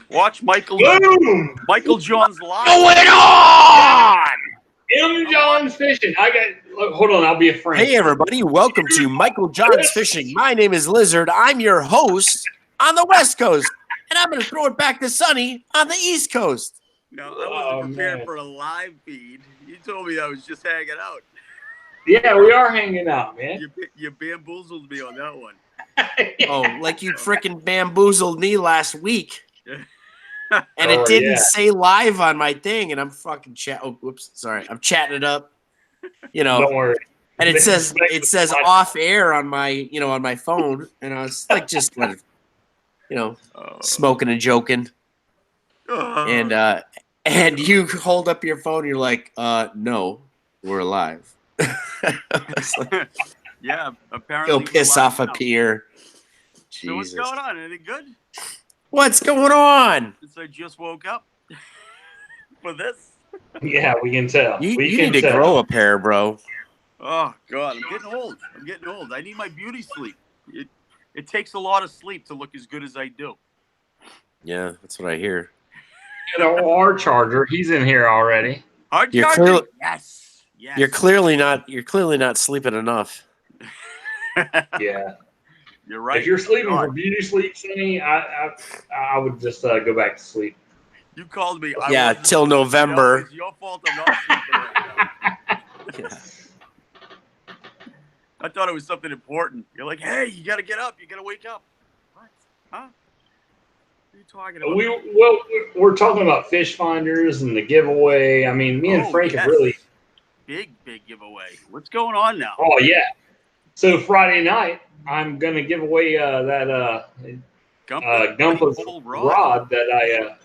Watch Michael John's live. Going on! M. John's Fishing. Hold on, I'll be a friend. Hey, everybody. Welcome to Michael John's Fishing. My name is Lizard. I'm your host on the West Coast, and I'm going to throw it back to Sunny on the East Coast. No, I wasn't prepared for a live feed. You told me I was just hanging out. Yeah, we are hanging out, man. You bamboozled me on that one. Oh, like you freaking bamboozled me last week. And it didn't say live on my thing, and I'm fucking I'm chatting it up. You know, don't worry. And it says off air on my on my phone, and I was like just smoking and joking. And you hold up your phone, and you're like, no, we're alive. Yeah, apparently. Go piss off a pier. So what's going on? Anything good? What's going on? Since I just woke up for this. Yeah, we can tell. You need to grow a pair, bro. Oh, God. I'm getting old. I need my beauty sleep. It takes a lot of sleep to look as good as I do. Yeah, that's what I hear. Our charger, he's in here already. Our charger? Yes. You're clearly not sleeping enough. Yeah. You're right. If you're sleeping for beauty sleep, Sonny, I would just go back to sleep. You called me. Till November. It's your fault I'm not sleeping right now. Yeah. I thought it was something important. You're like, hey, you got to get up. You got to wake up. What? Huh? What are you talking about? We're talking about fish finders and the giveaway. I mean, me and Frank have really... Big giveaway. What's going on now? Oh, yeah. So Friday night, I'm going to give away that Gumpa's rod that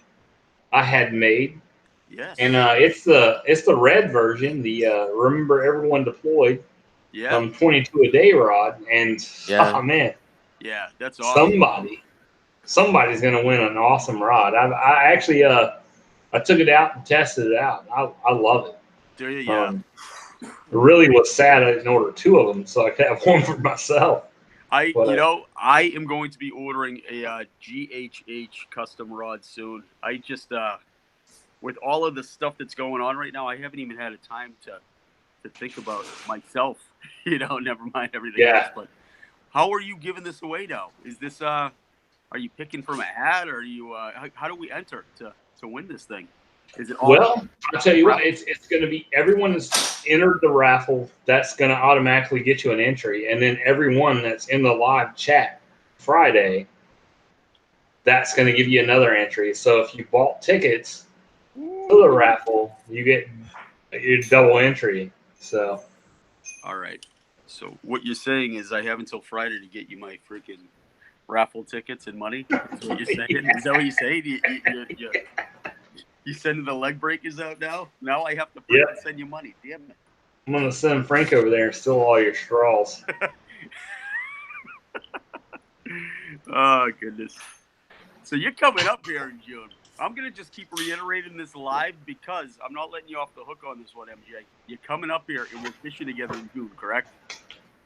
I had made. Yes. And it's the red version, the Remember Everyone Deployed. Yeah. 22 a day rod. And oh man. Yeah, that's awesome. Somebody's going to win an awesome rod. I actually I took it out and tested it out. I love it. Do you? Yeah. It really was sad I didn't order two of them, so I could have one for myself. I am going to be ordering a GHH custom rod soon. I just, with all of the stuff that's going on right now, I haven't even had a time to think about myself. Never mind everything else. But how are you giving this away now? Is this, are you picking from a hat, or are you? How do we enter to win this thing? Is it all? Well, I'll tell you what, it's going to be everyone that's entered the raffle. That's going to automatically get you an entry, and then everyone that's in the live chat Friday, that's going to give you another entry. So if you bought tickets to the raffle, you get your double entry. So, all right. So what you're saying is I have until Friday to get you my freaking raffle tickets and money. That's what you're saying. Yeah. Is that what you're saying? You sending the leg breakers out now? Now I have to send you money. Damn it. I'm going to send Frank over there and steal all your straws. Oh, goodness. So you're coming up here in June. I'm going to just keep reiterating this live because I'm not letting you off the hook on this one, MJ. You're coming up here and we're fishing together in June, correct?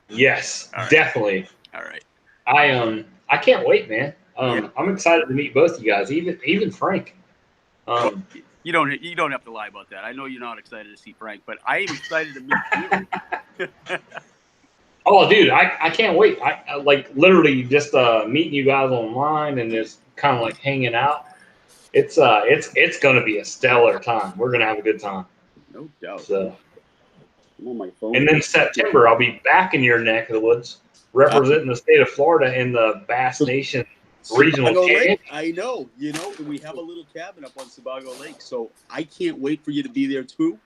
Yes, right. Definitely. All right. I can't wait, man. I'm excited to meet both you guys, even Frank. You don't have to lie about that. I know you're not excited to see Frank, but I am excited to meet you. Oh, dude, I can't wait. I like literally just meeting you guys online and just kind of like hanging out. It's going to be a stellar time. We're going to have a good time. No doubt. So, I'm on my phone. And then September, I'll be back in your neck of the woods, representing the state of Florida in the Bass Nation Regional Championship. I know, we have a little cabin up on Sebago Lake, so I can't wait for you to be there too.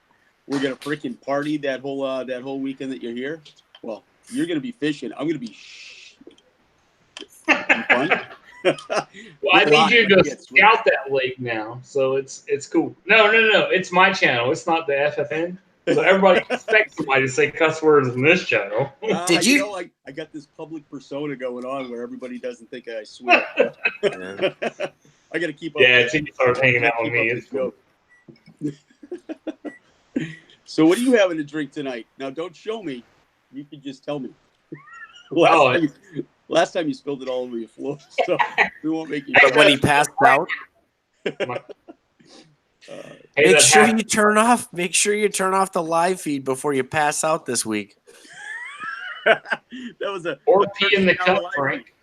We're gonna freaking party that whole weekend that you're here. Well, you're gonna be fishing. I'm gonna be fun. Well, I need you to scout that lake now, so it's cool. No, it's my channel. It's not the FFN. So everybody expects somebody to say cuss words in this channel. Did you? I got this public persona going on where everybody doesn't think I swear. I got to keep up. Yeah, until you start hanging out with me. It's cool. So what are you having to drink tonight? Now, don't show me. You can just tell me. Last time you spilled it all over your floor, so we won't make you. When he passed out? Hey, Make that sure happened. you turn off. Make sure you turn off the live feed before you pass out this week. That was a Or pee in the 13-hour cup, live Frank.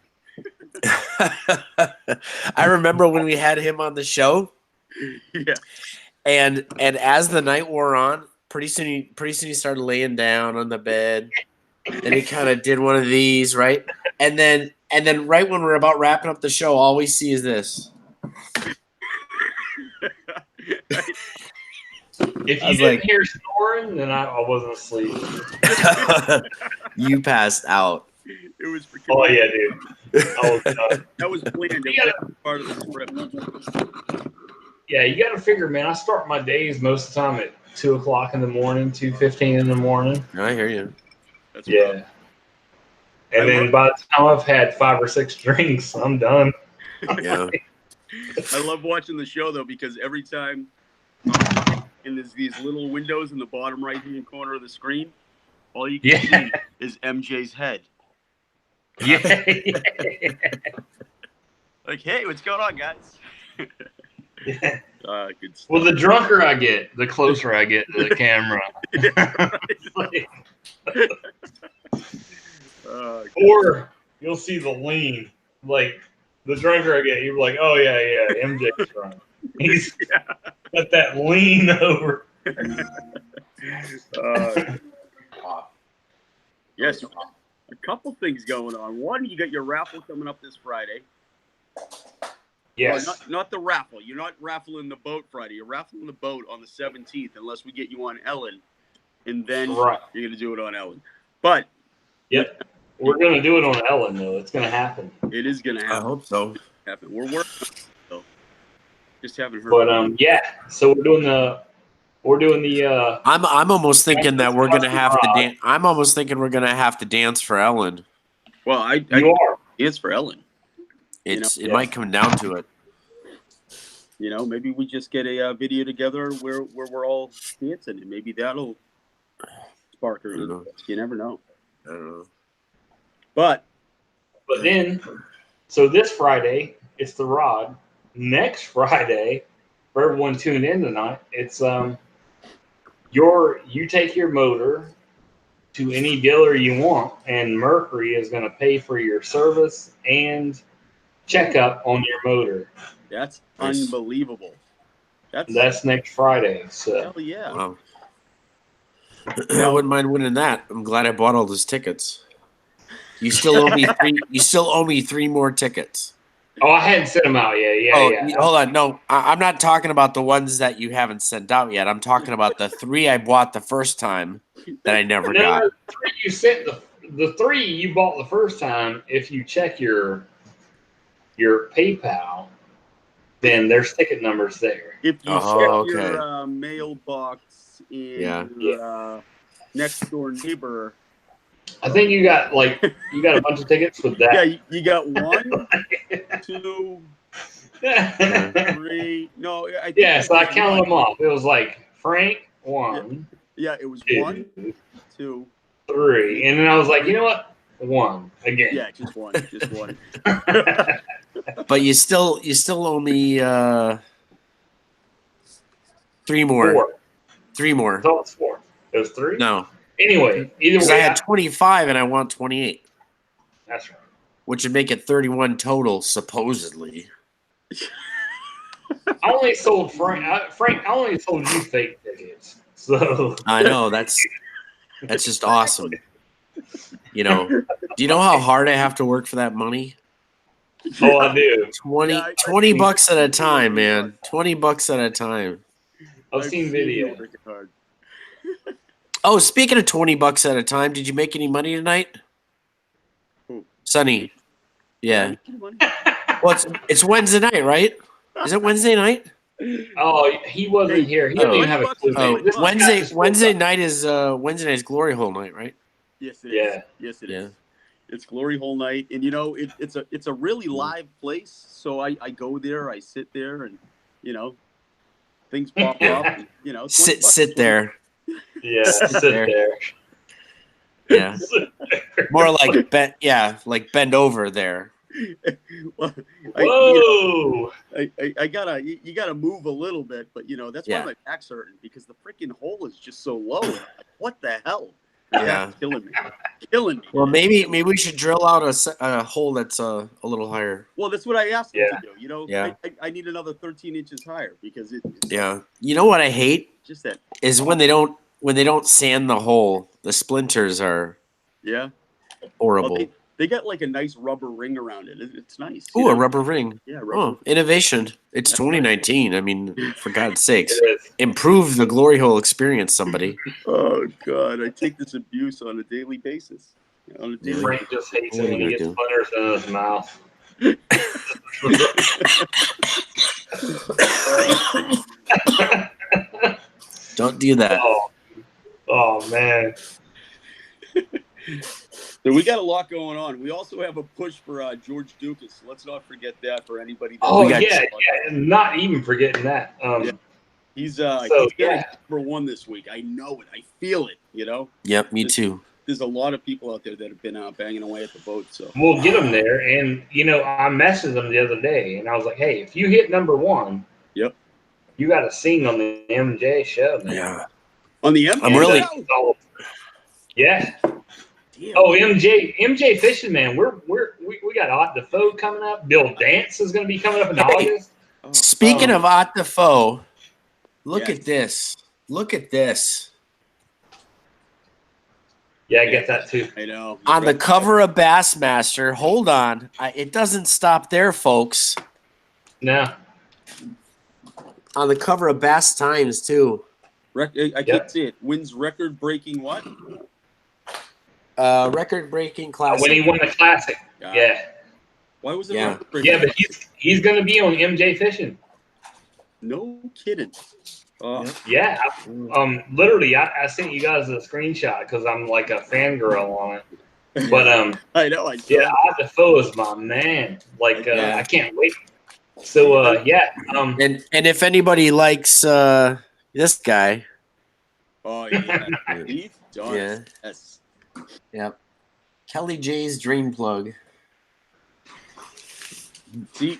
I remember when we had him on the show, feed. Yeah. and as the night wore on, pretty soon he started laying down on the bed. Then he kind of did one of these, right? And then right when we're about wrapping up the show, all we see is this. If I you was didn't like- hear snoring, then I wasn't asleep. You passed out. It was freaking. Oh yeah, dude. I was done. That was planned. It Yeah. wasn't part of the script. Yeah, you got to figure, man. I start my days most of the time at 2:00 in the morning, 2:15 in the morning. I hear you. That's Yeah. rough. And then by the time I've had 5 or 6 drinks, I'm done. Yeah. I love watching the show though because every time, and there's these little windows in the bottom right hand corner of the screen, all you can see is MJ's head. Yeah. Like, hey, what's going on, guys? Yeah. Good stuff. Well, the drunker I get, the closer I get to the camera. Or you'll see the lean. Like, the drunker I get, you're like, oh, yeah, MJ's drunk. He's got that lean over. Yes, a couple things going on. One, you got your raffle coming up this Friday. Yes. Well, not the raffle. You're not raffling the boat Friday. You're raffling the boat on the 17th, unless we get you on Ellen, and then Right. you're gonna do it on Ellen. But Yep. We're going to do it on Ellen, though. It's going to happen. it is gonna I happen. hope so. We're working on it, so just haven't heard. But, yeah. So we're doing the I'm almost thinking that we're gonna have to Rod. dance. I'm almost thinking we're gonna have to dance for Ellen. Well, I you are. it's for Ellen. It Yeah. might come down to it. You know, maybe we just get a video together where we're all dancing, and maybe that'll spark her I don't know. interest. You never know. I don't know. But then, so this Friday, it's the Rod. Next Friday, for everyone tuned in tonight, it's you take your motor to any dealer you want, and Mercury is going to pay for your service and checkup on your motor. That's Nice. unbelievable. That's next Friday. So hell yeah. Wow. I wouldn't mind winning that. I'm glad I bought all those tickets. You still owe me three. You still owe me 3 more tickets. oh, I hadn't sent them out yet. Yeah. Hold on. No, I'm not talking about the ones that you haven't sent out yet. I'm talking about the 3 I bought the first time that I never got. No, the 3 you sent the 3 you bought the first time. If you check your PayPal, then there's ticket numbers there. If you Oh, check okay. your mailbox in Yeah. your next door neighbor, I think you got a bunch of tickets with yeah, that. you got 1, 2, 3. No, I think Yeah, so I it was counted 1. them off. It was like Frank 1, Yeah, it was 2, 1, 2. 3, and then I was like, you know what? 1 again. Yeah, just one. But you still owe me 3 more. 4. 3 more. I thought it was 4. It was 3. No, Anyway, either because I way, had 25 and I want 28, that's right. which would make it 31 total, supposedly. I only sold Frank. Frank, I only sold you fake tickets. So I know that's just awesome. You know, do you know how hard I have to work for that money? oh, I do. 20 Yeah, I- $20 bucks at a time, man. $20 at a time. I've seen you video. working hard. Oh, speaking of $20 at a time, did you make any money tonight? Who? Sonny. Yeah. Money? Well, it's Wednesday night, right? Is it Wednesday night? Oh, he wasn't here. He doesn't even have a clue. Oh, This guy just- Wednesday night is Glory Hole night, right? Yes, it is. Yeah. Yes, it Yeah. is. It's Glory Hole night, and you know it's a really live place. So I go there, I sit there, and you know things pop up. And, you know, Sit there. Yeah, Sit sit there. there. Yeah. More like bend over there. Well, Whoa! I gotta you gotta move a little bit, but that's why Yeah. my back's hurting because the freaking hole is just so low. Like, what the hell? Yeah. That's killing me. Killing me. Well, maybe we should drill out a hole that's a little higher. Well, that's what I asked him Yeah. to do. Yeah. I need another 13 inches higher because it's Yeah. You know what I hate just that. is when they don't sand the hole. The splinters are Yeah. horrible. Well, they got like a nice rubber ring around it. It's nice. Ooh, a rubber ring. Yeah, rubber. Oh, innovation. It's 2019. I mean, for God's sakes. It is. Improve the glory hole experience, somebody. Oh God, I take this abuse on a daily basis. On a daily. Frank just hates What it are when you he gets gonna splinters in his mouth. Don't do that. Oh man. So we got a lot going on. We also have a push for George Dukas. Let's not forget that for anybody. Oh got yeah, not even forgetting that. Yeah. He's So, getting yeah. number one this week. I know it. I feel it. Yep, me too. There's a lot of people out there that have been banging away at the boat. So we'll get him there. And I messaged him the other day, and I was like, "Hey, if you hit number one, Yep, you got to sing on the MJ show, man." Yeah. on the M. I'm really- Yeah. Damn. Oh, MJ Fishing, man. We got Ott Defoe coming up. Bill Dance is going to be coming up in Hey. August. Oh, Speaking of Ott Defoe, look Yes. at this. Look at this. Yeah, I get that too. I know. On the cover of Bassmaster, hold on. It doesn't stop there, folks. No. On the cover of Bass Times, too. I Yep. can't see it. Wins record-breaking what? Record-breaking classic. When he won the classic. Yeah. Why was it? Yeah. record-breaking? Yeah, but he's going to be on MJ Fishing. No kidding. Yeah. Literally, I sent you guys a screenshot because I'm like a fangirl on it. But I know. yeah, Ott Defoe is my man. Like Yeah. I can't wait. So yeah. And if anybody likes this guy, Oh yeah. He's done. Yeah. Yes. yep, Kelly J's Dream Plug. See,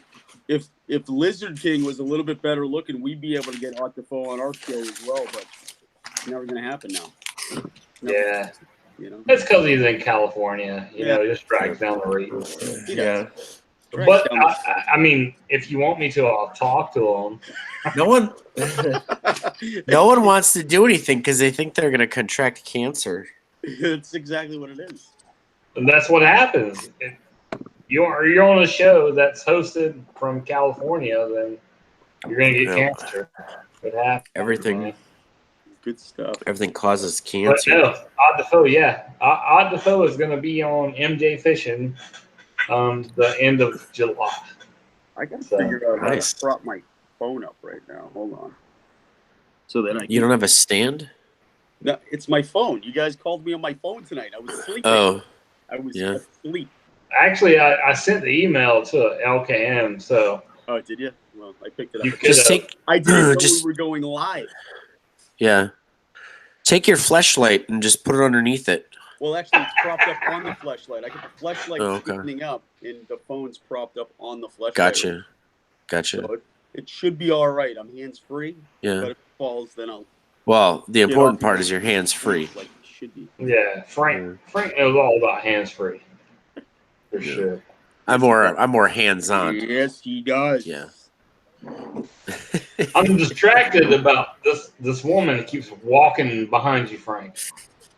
if Lizard King was a little bit better looking, we'd be able to get Ott Defoe on our show as well. But it's never going to happen now. Yeah. You know. It's because he's in California. You know, it just drags down the rate. He does. But I mean, if you want me to, I'll talk to him. No one wants to do anything because they think they're going to contract cancer. That's exactly what it is. And that's what happens. If you're on a show that's hosted from California, then you're going to get Yeah. cancer. It happens. Everything. man. Good stuff. Everything causes But cancer. no, Ott Defoe, yeah. Ott Defoe is going to be on MJ Fishing the end of July. I got to So, figure out how nice. to prop my phone up right now. Hold on. So that I can. You don't have a stand? No, it's my phone. You guys called me on my phone tonight. I was sleeping. Oh, I was yeah. asleep. Actually, I sent the email to LKM, so Oh, did you? Well, I picked it you up. could just take I didn't know just- we were going live. yeah. Take your fleshlight and just put it underneath it. Well, actually, it's propped up on the fleshlight. I got the fleshlight Oh, okay. standing up, and the phone's propped up on the fleshlight. Gotcha. So it should be all right. I'm hands free. Yeah. But if it falls, then I'll. Well, the get important off part the- is your hands free. Like it should be. yeah. Frank knows all about hands free, for Yeah. sure. I'm more hands on. Yes, he does. Yeah. I'm distracted about this woman that keeps walking behind you, Frank.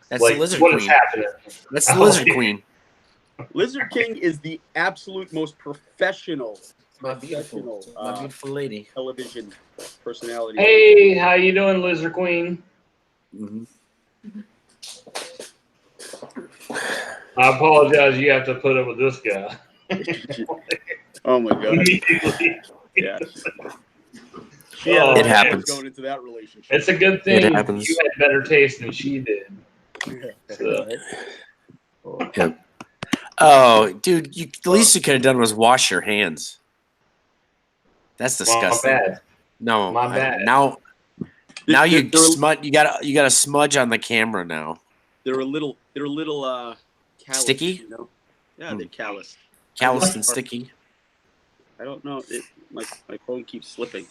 That's Like, the lizard what is queen. happening? That's the Oh, lizard yeah. queen. Lizard King is the absolute most professional My beautiful lady. television personality. Hey, how you doing, Lizard Queen? Mhm. I apologize. You have to put up with this guy. Oh my god. Immediately. Yeah. Oh, It happens. Going into that relationship. It's a good thing It happens. you had better taste than she did. So, Oh, dude, the least you could have done was wash your hands. That's my disgusting. bad. No, My bad. now They're- you they're- smudge. You got a smudge on the camera now. They're a little callous, Sticky? you know? Yeah, they're callous. Calloused and sticky. I don't know. My phone keeps slipping.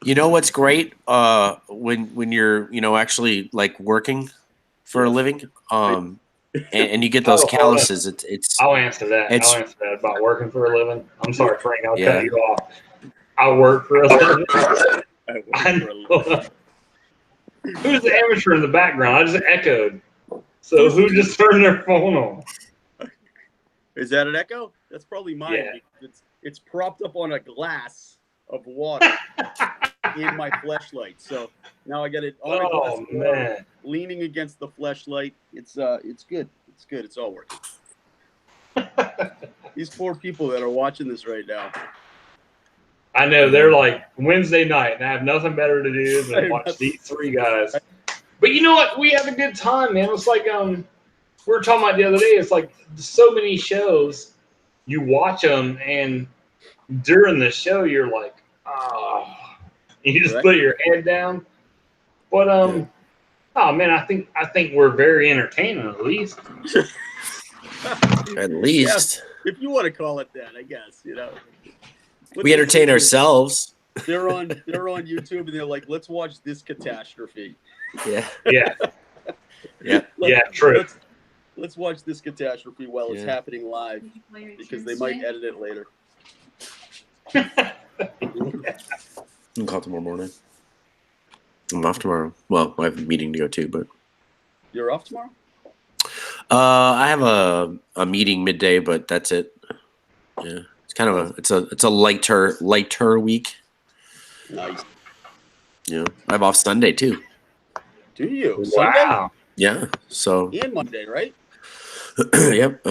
You know what's great? When you're actually like working for a living, and you get those calluses. It's I'll answer that. It's- I'll answer that about working for a living. I'm sorry, Frank. I'll Yeah. cut you off. I work for a living. I know. Who's the amateur in the background? I just echoed. So who just turned their phone on? Is that an echo? That's probably mine. Yeah. Because it's propped up on a glass of water in my fleshlight. So now I got it on a glass of water, Man. leaning against the fleshlight. It's good. It's good. It's all working. These poor people that are watching this right now. I know they're like Wednesday night, and I have nothing better to do than watch these three guys. But you know what? We have a good time, man. It's like we were talking about the other day. It's like so many shows. You watch them, and during the show, you're like, oh, you just put your head down. But oh man, I think we're very entertaining at least. at least If you want to call it that, I guess we entertain ourselves. They're on YouTube and they're like, let's watch this catastrophe. Yeah. Yeah. Yeah. True. Let's watch this catastrophe while it's happening live because they might edit it later. I'll call tomorrow morning. I'm off tomorrow. Well, I have a meeting to go to, but You're off tomorrow? I have a meeting midday, but that's it. Yeah, it's kind of it's a lighter week. Nice. Yeah, I have off Sunday too. Do you? Wow. Yeah. So. And Monday, right? Yep.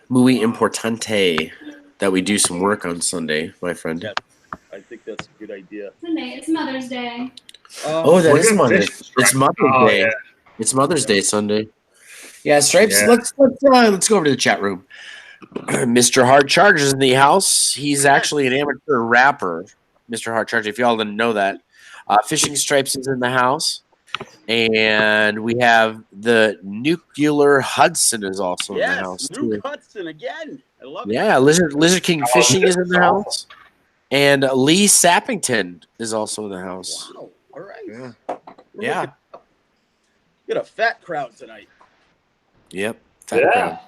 Muy importante that we do some work on Sunday, my friend. Yeah, I think that's a good idea. Sunday, it's Mother's Day. Oh, that We're is gonna Monday. fish this It's right. Mother's Day. Yeah. It's Mother's Day Sunday. Yeah, Stripes. Yeah. Let's go over to the chat room. Mr. Hard Charge is in the house. He's actually an amateur rapper, Mr. Hard Charge. If y'all didn't know that, Fishing Stripes is in the house, and we have the Nuclear Hudson is also in the house Luke too. Hudson again. I love it. Yeah, Lizard King Fishing is in the house, and Lee Sappington is also in the house. Wow. All right. Yeah. We're Yeah. looking- we got a fat crowd tonight. Yep. Yeah.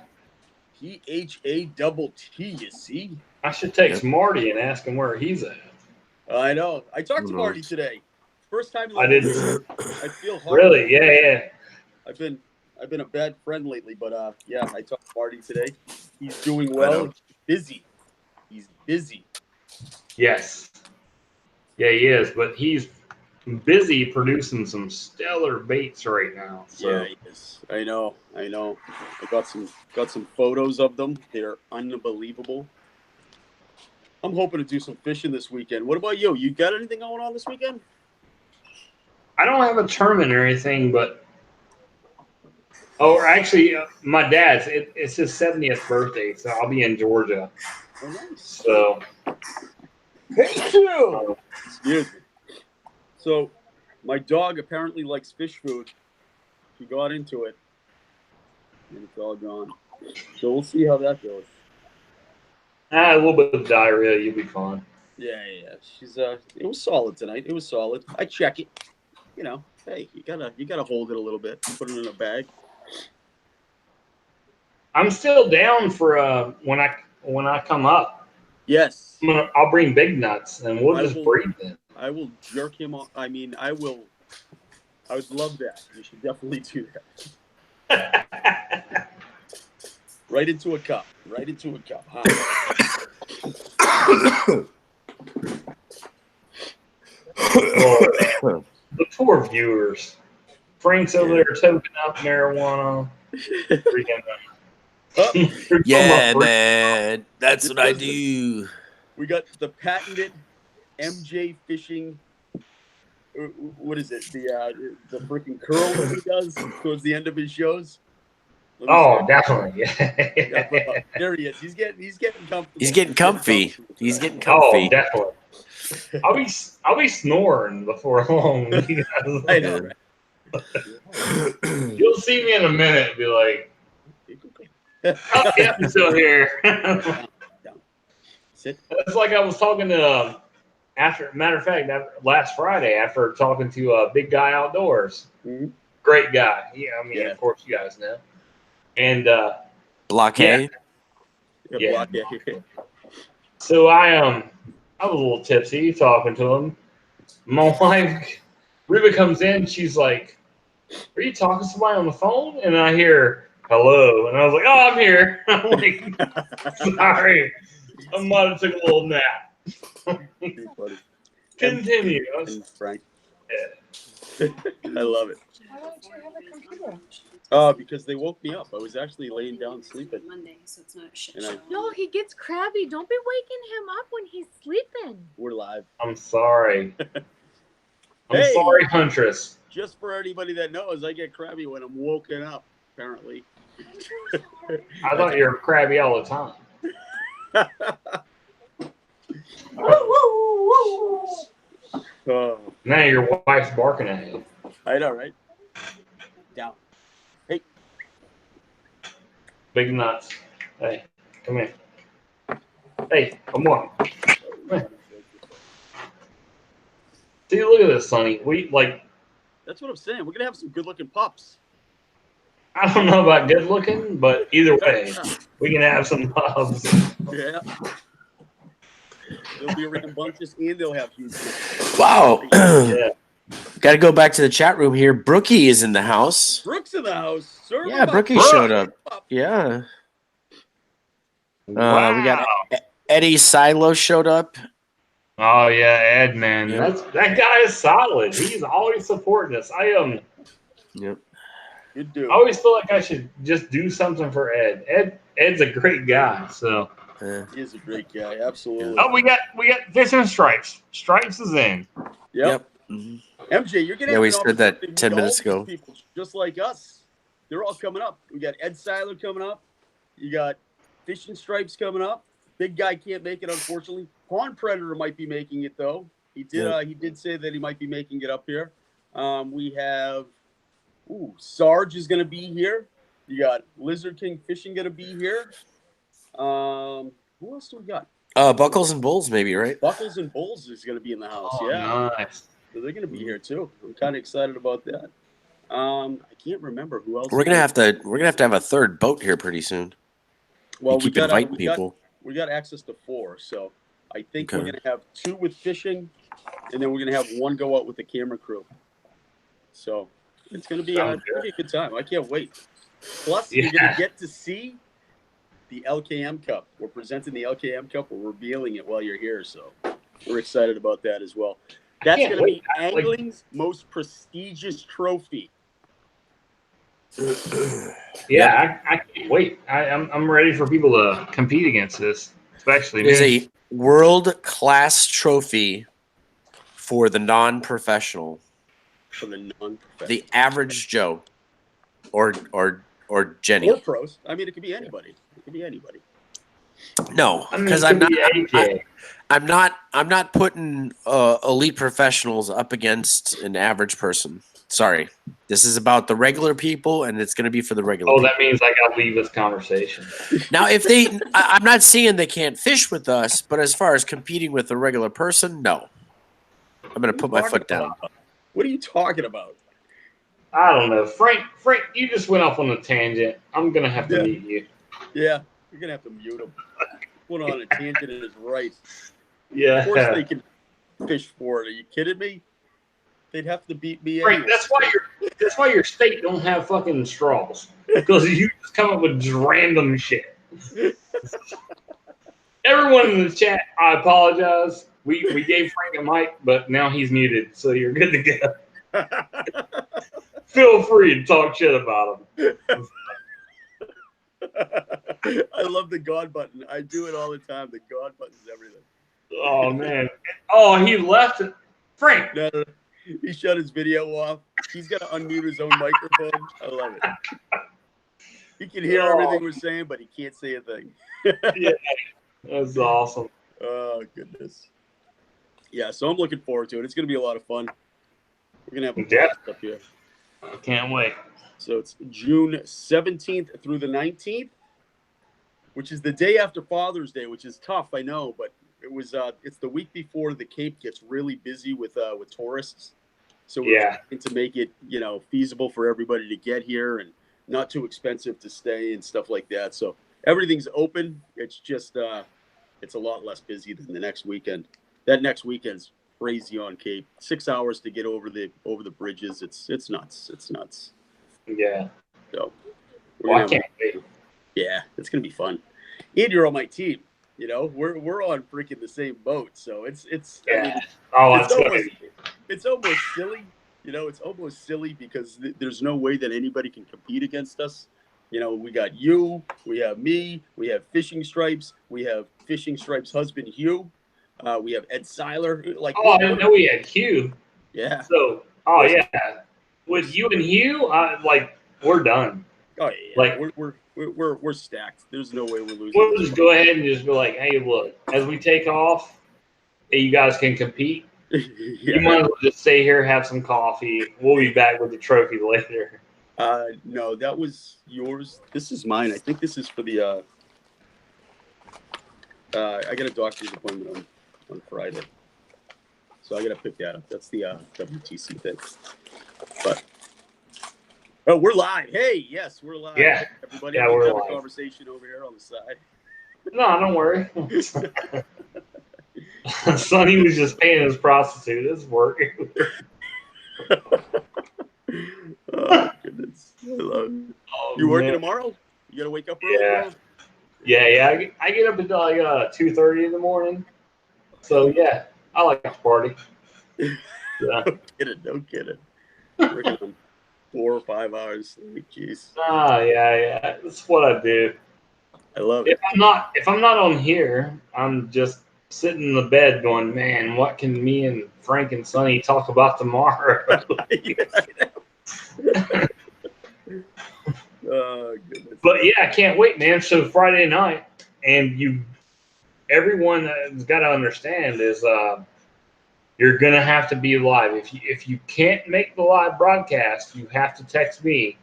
PHATT, you see? I should text Marty and ask him where he's at. I know. I talked to Who Marty knows? today. First time in I life. did. I feel hard. Really? Yeah. I've been a bad friend lately, but yeah, I talked to Marty today. He's doing I well. know. He's busy. Yes. Yeah, he is. But he's busy producing some stellar baits right now. So. Yeah, he is. I know. I got some photos of them. They're unbelievable. I'm hoping to do some fishing this weekend. What about you? You got anything going on this weekend? I don't have a tournament or anything, but actually, my dad's. It's his 70th birthday, so I'll be in Georgia. Oh, nice. So, Excuse me. So, my dog apparently likes fish food. He got into it, and it's all gone. So we'll see how that goes. a little bit of diarrhea, you'll be fine. Yeah. She's it was solid tonight. It was solid. I check it. Hey, you gotta hold it a little bit. Put it in a bag. I'm still down for when I come up. Yes. I'll bring big nuts and we'll I just will- breed them. I will jerk him off. I mean, I would love that. You should definitely do that. Right into a cup. Huh? Oh, the poor viewers. Frank's over there toking up marijuana. Freaking. Yeah, man. That's what I do. We got the patented MJ Fishing. What is it? The freaking curl that he does towards the end of his shows. Let me Oh, see. definitely. Yeah, there he is. He's getting comfortable. He's getting comfy. He's getting Oh, comfy. definitely. I'll be snoring before long. I know. Right? You'll see me in a minute and be like, oh, yeah, I'm still here. Sit. It's like I was talking to matter of fact, last Friday after talking to Big Guy Outdoors. Mm-hmm. Great guy. Yeah, I mean, Yeah. of course you guys know. And Block yeah. A. Yeah. Yeah. So I was a little tipsy talking to him. My wife, Reba, comes in. She's like, "Are you talking to somebody on the phone?" And I hear hello, and I was like, "Oh, I'm here." I'm like, "Sorry, I might have took a little nap." Too funny. Continue. And Frank. Yeah. I love it. Why don't you have a computer? Because they woke me up. I was actually laying down sleeping. Monday, so it's not a shit And I- show. No, he gets crabby. Don't be waking him up when he's sleeping. We're live. I'm sorry. I'm Hey. sorry, Huntress. Just for anybody that knows, I get crabby when I'm woken up, apparently. I thought you were crabby all the time. Oh, Now your wife's barking at you. I know, right? Down. Big nuts. Hey, come here. Hey, come on. Come here. See, look at this, Sonny. That's what I'm saying. We're gonna have some good-looking pups. I don't know about good looking, but either way, we can have some pups. Yeah. They'll be rambunctious and they'll have huge. Wow. Yeah. Got to go back to the chat room here. Brookie is in the house. Brooks in the house. Serve Yeah, him up. Brookie Brooke. showed up. Yeah. Wow. We got Eddie Silo showed up. Oh yeah, Ed, man. Yep. That guy is solid. He's always supporting us. Yep. Good dude. I always feel like I should just do something for Ed. Ed's a great guy. So He is a great guy. Absolutely. we got Fish and Stripes. Stripes is in. Yep. Mhm. MJ, you're gonna Yeah, have we an said that opportunity to meet 10 minutes all these ago. People just like us. They're all coming up. We got Ed Seiler coming up. You got Fishing Stripes coming up. Big Guy can't make it, unfortunately. Pond Predator might be making it though. He did. Yeah. He did say that he might be making it up here. We have. Sarge is gonna be here. You got Lizard King Fishing gonna be here. Who else do we got? Buckles and Bulls, maybe, right? Buckles and Bulls is gonna be in the house. Oh, yeah. nice. So they're going to be here too. I'm kind of excited about that. I can't remember who else. We're gonna have to have a third boat here pretty soon. Well, We keep inviting people. We got access to 4, so I think Okay. we're going to have 2 with fishing, and then we're going to have 1 go out with the camera crew. So it's going to be a good time. I can't wait. Plus, you're going to get to see the LKM Cup. We're presenting the LKM Cup. We're revealing it while you're here, so we're excited about that as well. That's can't going to be wait. angling's most prestigious trophy. Yeah, I can't wait. I'm ready for people to compete against this, especially It is a world-class trophy for the non-professional, For the non-professional. the average Joe, or Jenny. Or pros. I mean, it could be anybody. It could be anybody. No, I mean, because it I'm could not. be AJ. I'm not putting elite professionals up against an average person. Sorry, this is about the regular people, and it's going to be for the regular. Oh, people. that means I got to leave this conversation. Now, if they, I'm not saying they can't fish with us, but as far as competing with a regular person, no. I'm going to put my foot down. What are you talking about? I don't know, Frank. You just went off on a tangent. I'm gonna have to Yeah. meet you. Yeah, you're gonna have to mute him. Went on a tangent and is right. Yeah, Of course they can fish for it. Are you kidding me? They'd have to beat me Frank. anyway. That's why your state don't have fucking straws, because you just come up with just random shit. Everyone in the chat, I apologize. We gave Frank a mic, but now he's muted, so you're good to go. Feel free to talk shit about him. I love the God button. I do it all the time. The God button's everything. Oh man. Oh, he left it. Frank. No. He shut his video off. He's got to unmute his own microphone. I love it. He can hear everything we're saying, but he can't say a thing. Yeah, that's awesome. Oh, goodness. Yeah, so I'm looking forward to it. It's going to be a lot of fun. We're going to have a Yeah. blast up here. Can't wait. So it's June 17th through the 19th. which is the day after Father's Day, which is tough, I know, but it was it's the week before the Cape gets really busy with tourists. So we're trying to make it, feasible for everybody to get here and not too expensive to stay and stuff like that. So everything's open. It's just it's a lot less busy than the next weekend. That next weekend's crazy on Cape. 6 hours to get over the bridges. It's nuts. It's nuts. Yeah. So I can't wait. Yeah, it's gonna be fun. And you're on my team. We're on freaking the same boat. So it's yeah. It's almost silly. It's almost silly because there's no way that anybody can compete against us. We got you, we have me, we have Fishing Stripes, we have Fishing Stripes' husband Hugh, we have Ed Seiler. I didn't know we had Hugh. Yeah. So, with you and Hugh, we're done. Oh yeah. We're stacked. There's no way we're losing. We'll just go ahead and just be like, hey, look, as we take off, you guys can compete. You might as well just stay here, have some coffee. We'll be back with the trophy later. No, that was yours. This is mine. I think this is for the. I got a doctor's appointment on Friday, so I got to pick that up. That's the WTC thing. But we're live. Hey, yes, we're live. Yeah, everybody. Yeah, we're have live. A conversation over here on the side. No, don't worry. Sonny was just paying his prostitute. It's working. Oh goodness! I love it. You working tomorrow? You gotta wake up early. Yeah. Bro? Yeah. I get up until 2:30 in the morning. So yeah, I like to party. Yeah. No kidding. Working on 4 or 5 hours sleep. Jeez. Yeah. That's what I do. I love it. If I'm not on here, I'm just sitting in the bed going, man, what can me and Frank and Sonny talk about tomorrow? Oh goodness. But yeah, I can't wait, man. So Friday night, and everyone has got to understand is you're gonna have to be live. If you can't make the live broadcast, you have to text me.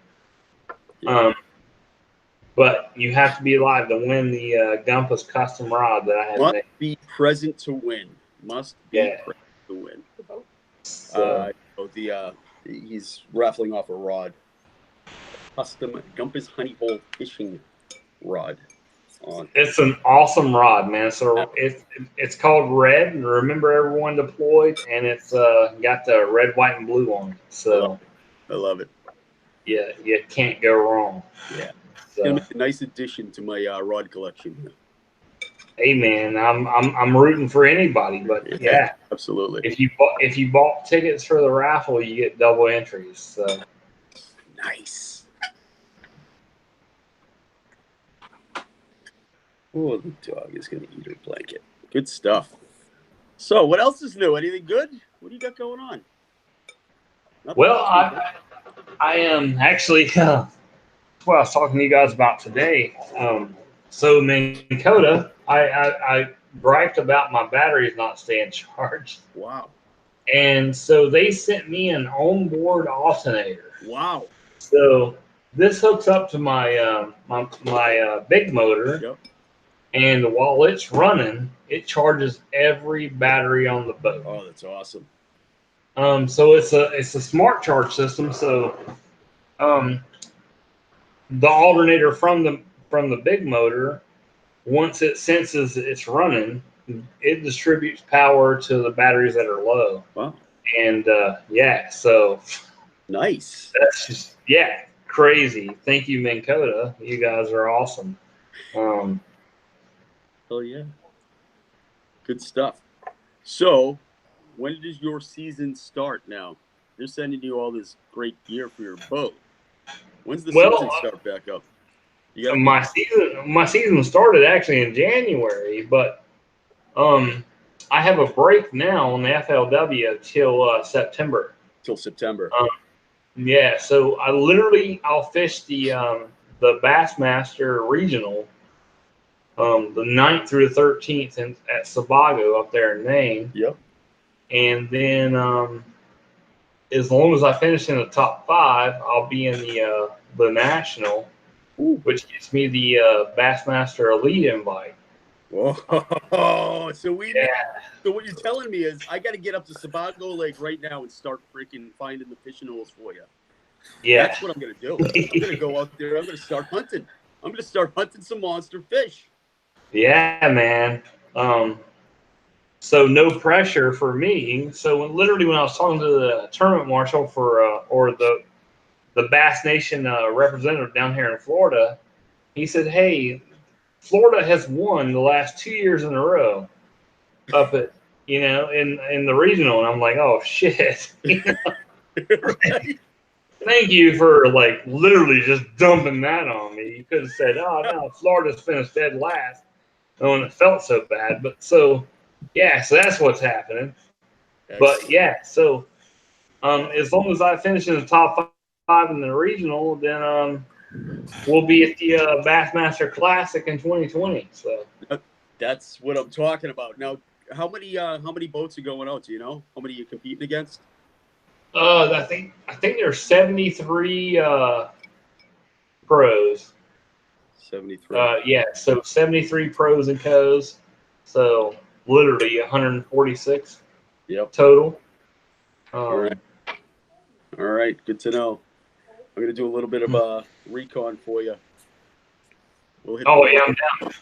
But you have to be live to win the Gumpus custom rod that I have made. Must be present to win. Must be present to win. So. He's raffling off a rod. Custom Gumpus Honey Hole fishing rod. It's an awesome rod, man. So it's called Red. Remember Everyone Deployed, and it's got the red, white, and blue on it. So I love it. Yeah, you can't go wrong. Yeah, it's gonna make a nice addition to my rod collection. Hey man, I'm rooting for anybody, but yeah, absolutely. If you bought tickets for the raffle, you get double entries. So nice. Oh, the dog is gonna eat her blanket. Good stuff. So, what else is new? Anything good? What do you got going on? Well, I am actually what I was talking to you guys about today. So Minn Kota, I griped about my batteries not staying charged. Wow. And so they sent me an onboard alternator. Wow. So this hooks up to my my big motor. Yep. And while it's running, it charges every battery on the boat. Oh, that's awesome. So it's a smart charge system. So the alternator from the big motor, once it senses it's running, it distributes power to the batteries that are low. Wow. And so nice. That's just crazy. Thank you, Minn Kota. You guys are awesome. Oh yeah. Good stuff. So, when does your season start now? They're sending you all this great gear for your boat. When's the season start back up? My season started actually in January, but I have a break now on the FLW till September. Till September. So I'll fish the Bassmaster Regional the 9th through the 13th at Sebago up there in Maine. Yep. And then as long as I finish in the top 5, I'll be in the national. which gives me the Bassmaster Elite invite. Whoa! So Yeah. So what you're telling me is I got to get up to Sabago Lake right now and start freaking finding the fishing holes for you. Yeah. That's what I'm gonna do. I'm gonna go out there. I'm gonna start hunting. I'm gonna start hunting some monster fish. Yeah, man. So no pressure for me. So literally, when I was talking to the tournament marshal for or the Bass Nation representative down here in Florida, he said, "Hey, Florida has won the last 2 years in a row up at in the regional," and I'm like, "Oh shit." Right? Thank you for like literally just dumping that on me. You could have said, "Oh no, Florida's finished dead last," and it felt so bad. But so that's what's happening. But yeah, so as long as I finish in the top 5 in the regional, then we'll be at the Bassmaster Classic in 2020. So That's what I'm talking about. Now, how many boats are going out? Do you know how many you're competing against? I think there's 73 pros. 73. Yeah, so 73 pros and co's. So literally 146 total. All right, good to know. I'm gonna do a little bit of recon for you. We'll hit I'm down.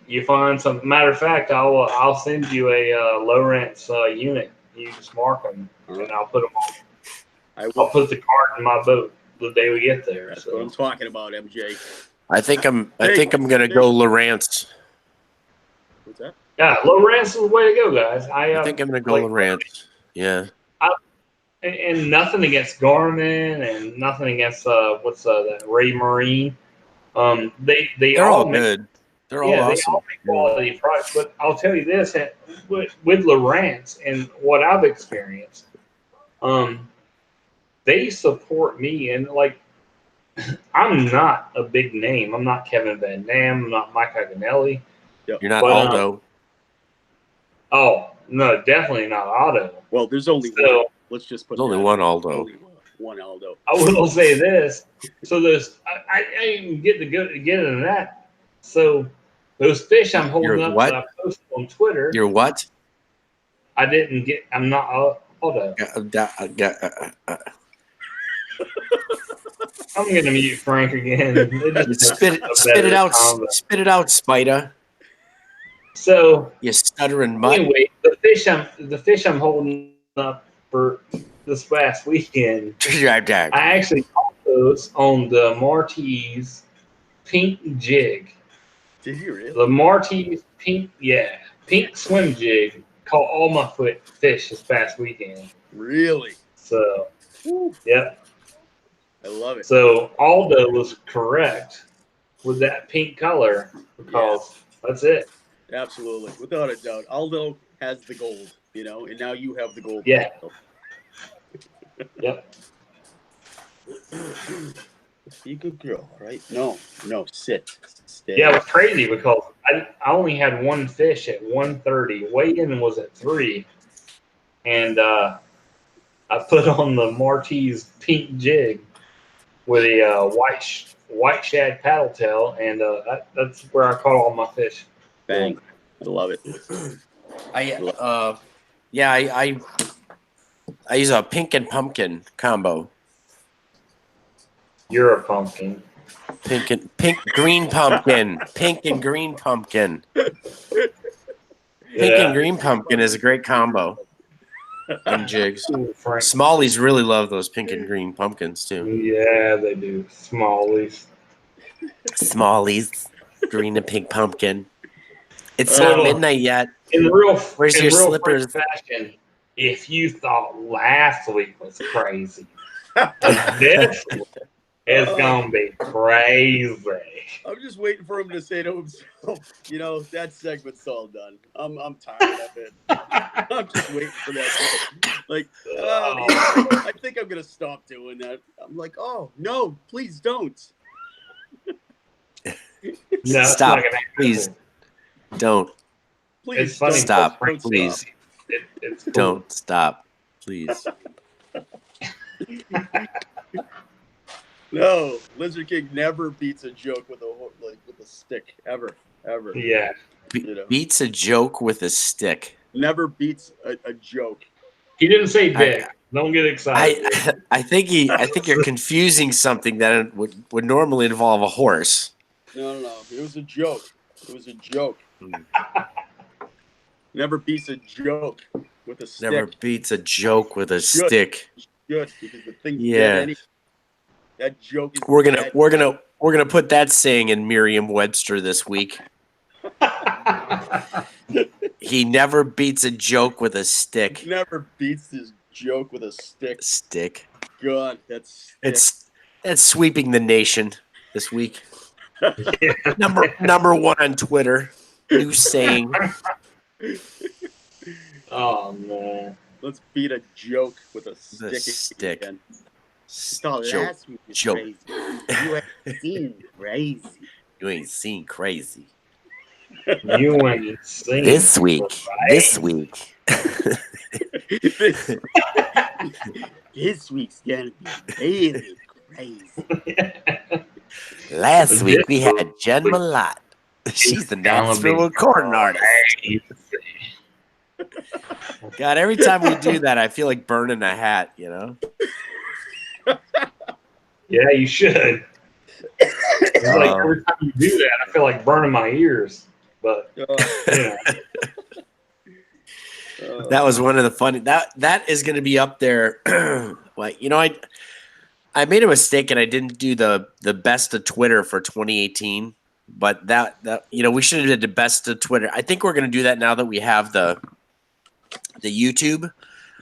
You find some. Matter of fact, I'll send you a Lowrance unit. You just mark them, and I'll put them on. I'll put the cart in my boat the day we get there. That's what I'm talking about, MJ. I think I'm gonna go Lowrance. What's that? Yeah, Lowrance is the way to go, guys. I think I'm gonna go Lowrance. Yeah. And nothing against Garmin, and nothing against that Ray Marine. They're all good. They're all awesome. They all make quality products. But I'll tell you this: with Lowrance and what I've experienced, they support me. And like, I'm not a big name. I'm not Kevin Van Dam. I'm not Mike Aganelli. You're not Aldo. Oh no, definitely not Aldo. Well, there's only one. Let's just put. There's only one Aldo. Only one Aldo. I will say this. So I didn't get into that. So those fish I'm holding up that I posted on Twitter. You're what? I didn't get. I'm not Aldo. I'm gonna mute Frank again. Spit it out. Spit it out, Spider. So you stuttering mutt. Anyway, the fish I'm holding up for this past weekend, I actually caught those on the Marty's pink jig. Did you really? The Marty's pink swim jig caught all my fish this past weekend. Really? So, yep. I love it. So Aldo was correct with that pink color because that's it. Absolutely, without a doubt. Aldo has the gold, and now you have the gold. Yeah. Yep. Be a good girl, all right? No, sit. Stay. Yeah, it was crazy because I only had one fish at 1:30. Weigh-in was at 3, and I put on the Marty's pink jig with a white shad paddle tail, and that's where I caught all my fish. Bang! I love it. I use a pink and pumpkin combo. You're a pumpkin. Pink green pumpkin. Pink and green pumpkin. Pink and green pumpkin is a great combo. And jigs. Smallies really love those pink and green pumpkins too. Yeah, they do. Smallies. Green and pink pumpkin. It's not midnight yet. Where's your slippers? Fashion, if you thought last week was crazy, this is gonna be crazy. I'm just waiting for him to say to himself, that segment's all done. I'm tired of it. I'm just waiting for that. I think I'm gonna stop doing that. I'm like, oh no, please don't. No, stop, please. Don't. Please funny. Stop, don't please. Stop. It's cool. Don't stop, please. No, Lizard King never beats a joke with a stick ever. Yeah. You know, Beats a joke with a stick. never beats a joke. He didn't say dick. Don't get excited. I think you're confusing something that would normally involve a horse. No. It was a joke. Hmm. Never beats a joke with a stick. Never beats a joke with a stick. Good, because the thing's Yeah. dead anyway. That joke is We're dead. gonna put that saying in Merriam-Webster this week. He never beats a joke with a stick. Never beats his joke with a stick. Stick. God, that's stick. That's sweeping the nation this week. Number one on Twitter. New saying. Oh man. Let's beat a joke with a stick. The stick. Again. Oh, Joke. that's Joke. crazy. You ain't seen crazy. You ain't seen crazy. You ain't seen This week. right? This week. This week's gonna be really crazy. Last week we had Jen Malott. She's the Nashville recording artist. God, every time we do that, I feel like burning a hat, you know? Yeah, you should. It's like every time you do that, I feel like burning my ears. But you know. That was one of the funny that is going to be up there. Like, you know, I made a mistake and I didn't do the best of Twitter for 2018, but that you know, we should have did the best of Twitter. I think we're going to do that now that we have the YouTube.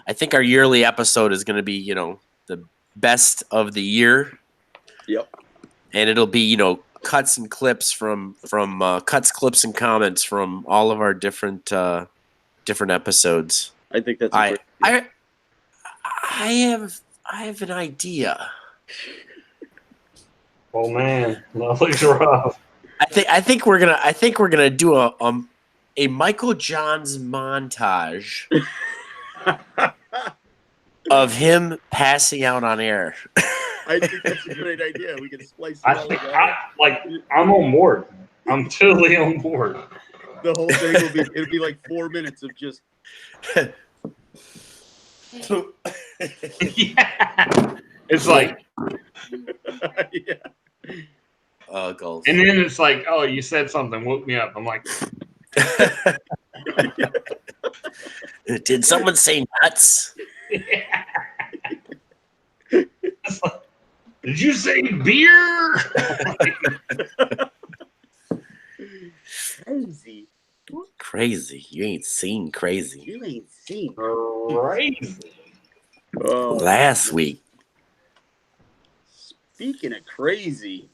I think our yearly episode is going to be, you know, the best of the year. Yep. And it'll be, you know, cuts and clips from cuts, clips, and comments from all of our different episodes. I think that's I have an idea. Oh man, that looks rough. I think we're gonna do a Michael Johns montage of him passing out on air. I think that's a great idea. We can splice it I all think together. I'm on board. I'm totally on board. The whole thing it'll be like 4 minutes of just Yeah. It's like, yeah. Goals. and then it's like, oh, you said something, woke me up. I'm like, Did someone say nuts? It's like, did you say beer? Crazy. Crazy. You ain't seen crazy. You ain't seen. Crazy. Oh, Last week. speaking of crazy,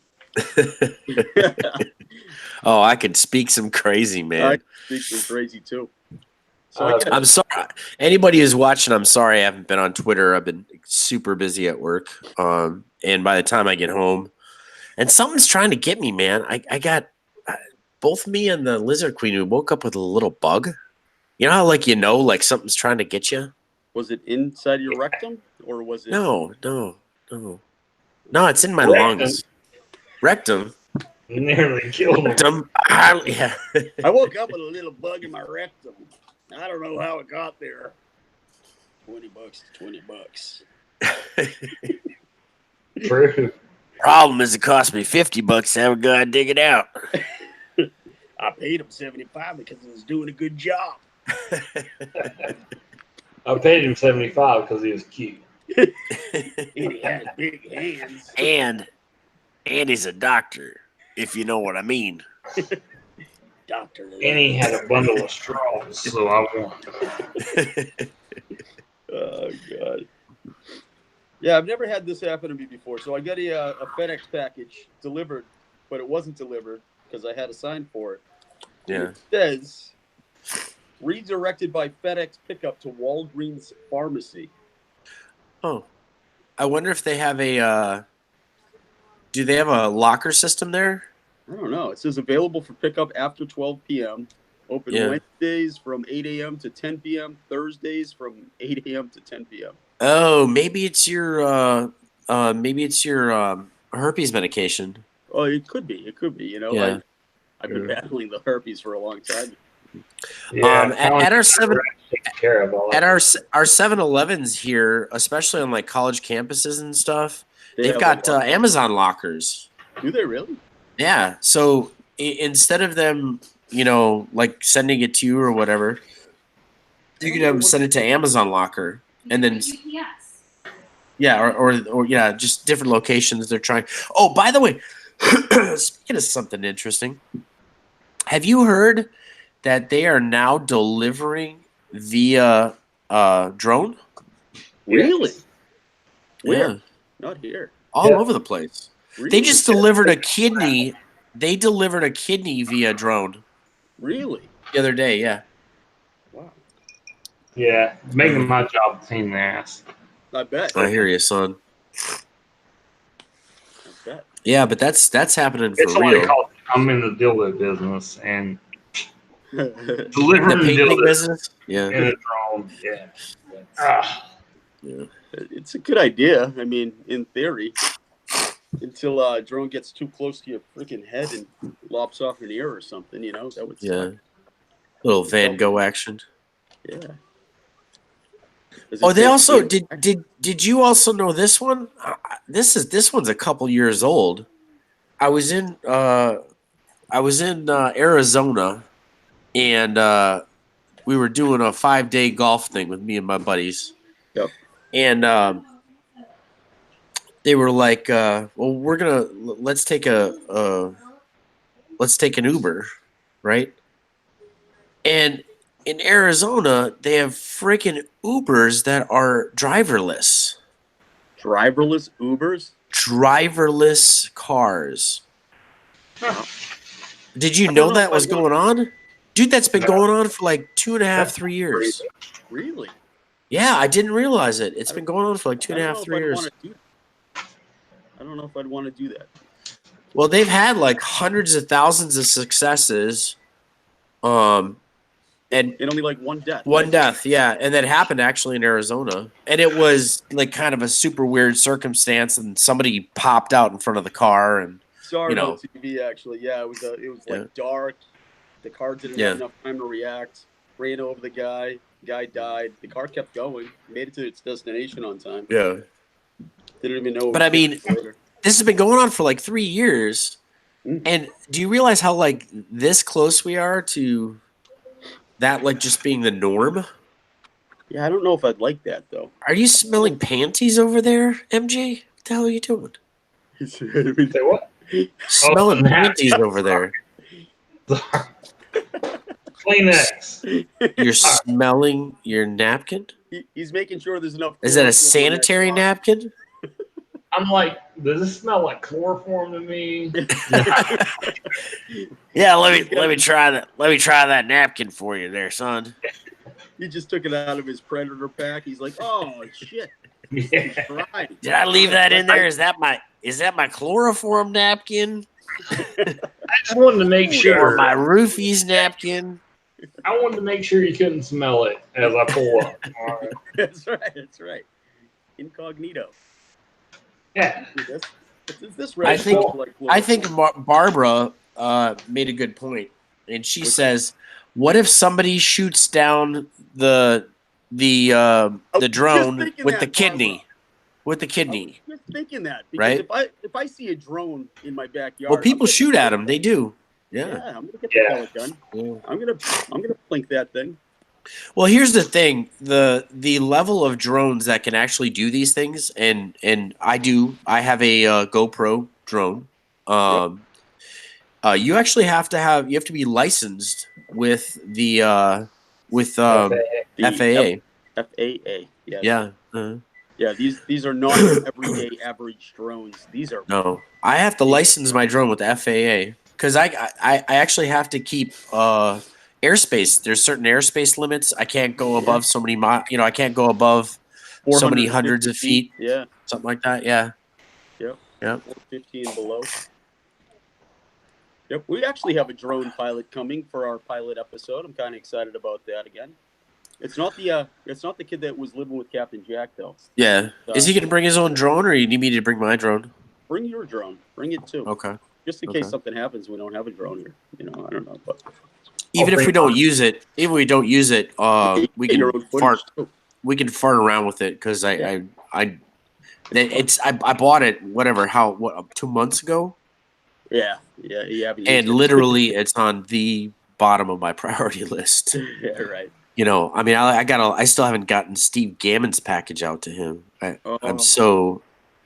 Oh, I could speak some crazy, I man. speak some crazy too. So I get I'm sorry. Anybody who's watching, I'm sorry I haven't been on Twitter. I've been super busy at work. And by the time I get home, and something's trying to get me, man. I got both me and the Lizard Queen who woke up with a little bug. You know how, like, like something's trying to get you? Was it inside your rectum or was it? No, it's in my lungs. Rectum. Nearly killed him. Rectum. Yeah. I woke up with a little bug in my rectum. I don't know how it got there. $20. True. Problem is, it cost me $50 to have a guy dig it out. I paid him $75 because he was doing a good job. I paid him $75 because he was cute. And he had big hands. And he's a doctor, if you know what I mean. Doctor. And he had a bundle of straws, so I won. Oh God. Yeah, I've never had this happen to me before. So I got a FedEx package delivered, but it wasn't delivered because I had a sign for it. Yeah. It says redirected by FedEx pickup to Walgreens Pharmacy. Oh, I wonder if they have do they have a locker system there? I don't know. It says available for pickup after 12 p.m. Open Yeah. Wednesdays from 8 a.m. to 10 p.m. Thursdays from 8 a.m. to 10 p.m. Oh, maybe it's your herpes medication. Oh, it could be. It could be. You know, Yeah. I've been battling the herpes for a long time. Yeah, At our seven takes care of all at that. our 7-Elevens here, especially on like college campuses and stuff, They they've have got a lot. Amazon lockers. Do they really? Yeah. So instead of them, like sending it to you or whatever, you can have them send it to Amazon Locker, and then yeah, or yeah, just different locations they're trying. Oh, by the way, speaking of something interesting, have you heard that they are now delivering via drone? Really? Where? Yeah, Not here. all Yeah. over the place. Really? They just delivered a kidney. They delivered a kidney via drone Really? the other day. Yeah. Wow. Yeah, making my job a pain in the ass. I bet. I hear you, son. I bet. Yeah, but that's happening It's for what real. they call I'm in the dildo business and The delivering painting dildos business. Yeah. in a drone. Yeah. Ah, Yeah. It's a good idea. I mean, in theory, until a drone gets too close to your freaking head and lops off an ear or something, that would Yeah. suck. Little Van Gogh action. Yeah. Does it Oh, they say- also did you also know this one? This one's a couple years old. I was in Arizona, and we were doing a 5-day golf thing with me and my buddies. Yep. And they were like, "Well, let's take an Uber, right?" And in Arizona, they have freaking Ubers that are driverless. Driverless Ubers? Driverless cars. Did you I don't know know that if I was want- going on? Dude, that's been No. going on for like 2.5, That's 3 years. Really? Yeah, I didn't realize it. It's been going on for like two I and a don't half, know 3 if I'd years. wanna do that. I don't know if I'd want to do that. Well, they've had like hundreds of thousands of successes. And And only like one death. one right? death, yeah. And that happened actually in Arizona. And it was like kind of a super weird circumstance, and somebody popped out in front of the car, and Saw you it know. on TV actually. Yeah, it was Yeah. like dark. The car didn't Yeah. have enough time to react. Ran over the guy. Guy died. The car kept going. Made it to its destination on time. yeah. Didn't even know. it But was I mean, later. this has been going on for like 3 years. Mm. And do you realize how like this close we are to that like just being the norm? Yeah, I don't know if I'd like that though. Are you smelling panties over there, MJ? What the hell are you doing? say what? Smelling nah. panties over there. Kleenex. You're smelling your napkin? He's making sure there's enough. Is that a chloroform in that sanitary spot. napkin? I'm like, does this smell like chloroform to me? Yeah, let me try that. Let me try that napkin for you there, son. He just took it out of his predator pack. He's like, oh shit. Yeah. Right. Did I leave that in there? Is that my chloroform napkin? I just wanted to make Or sure. my roofies napkin? I wanted to make sure you couldn't smell it as I pull up. All right. That's right. That's right. Incognito. Yeah. This I think- like I think Barbara made a good point, and she says, "What if somebody shoots down the drone thinking with that, the kidney? Barbara. With the kidney, I was just thinking that because Right? if I see a drone in my backyard, well, people I'm gonna shoot get at the them. They do. Yeah, Yeah. I'm gonna get the Yeah. pellet gun. Yeah. I'm gonna plink that thing. Well, here's the thing: the level of drones that can actually do these things, and I have a GoPro drone. You actually have to be licensed with the The FAA. FAA. Yes. Yeah. Yeah. These are not your everyday average drones. These are No, I have to license my drone with the FAA because I actually have to keep airspace. There's certain airspace limits. I can't go above so many I can't go above so many 450 hundreds of feet, Yeah. something like that. Yeah. Yep. Yep. 450 and below. Yep. We actually have a drone pilot coming for our pilot episode. I'm kind of excited about that again. It's not the kid that was living with Captain Jack though. Yeah. Is he gonna bring his own drone, or you need me to bring my drone? bring your drone. Bring it too. Okay. Just in case something happens, we don't have a drone here. You know, I don't know, but Even if we don't use it, we get your can own footage, too. we can fart around with it because I bought it 2 months ago, Yeah. and literally it's on the bottom of my priority list. Yeah, right. You know, I mean, I still haven't gotten Steve Gammon's package out to him. I'm so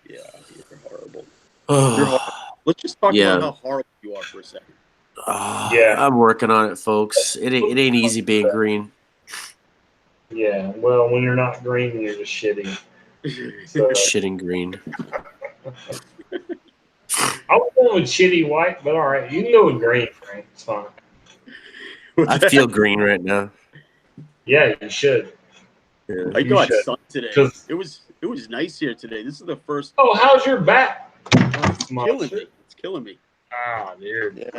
yeah, you're horrible. You're horrible. Let's just talk about how horrible you are for a second. I'm working on it, folks. It ain't easy being green. Yeah, well, when you're not green, you're just shitty. So, Shitting green. I was going with shitty white, but all right, you can go with green, Frank. It's fine. I feel green right now. Yeah, you should. Yeah. I got sun today. 'Cause- It was nice here today. This is the first. Oh, how's your back? It's killing me. It's killing me. Ah, dude.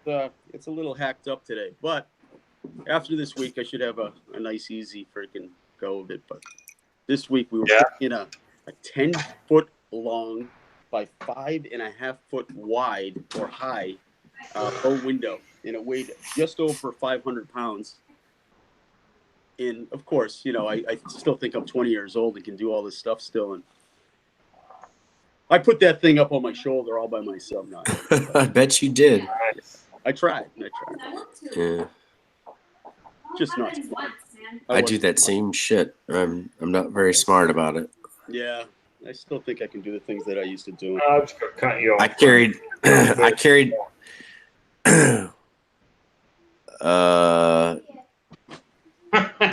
Yeah, it's a little hacked up today, but after this week, I should have a nice, easy freaking go of it. But this week we were in a 10-foot long by 5.5 foot wide or high bow window, and it weighed just over 500 pounds. And of course, you know, I still think I'm 20 years old and can do all this stuff still. And I put that thing up on my shoulder all by myself now. I bet you did. I tried. Yeah. Just not smart. I do that same shit. I'm not very smart about it. Yeah, I still think I can do the things that I used to do. I'll just cut you off. I carried.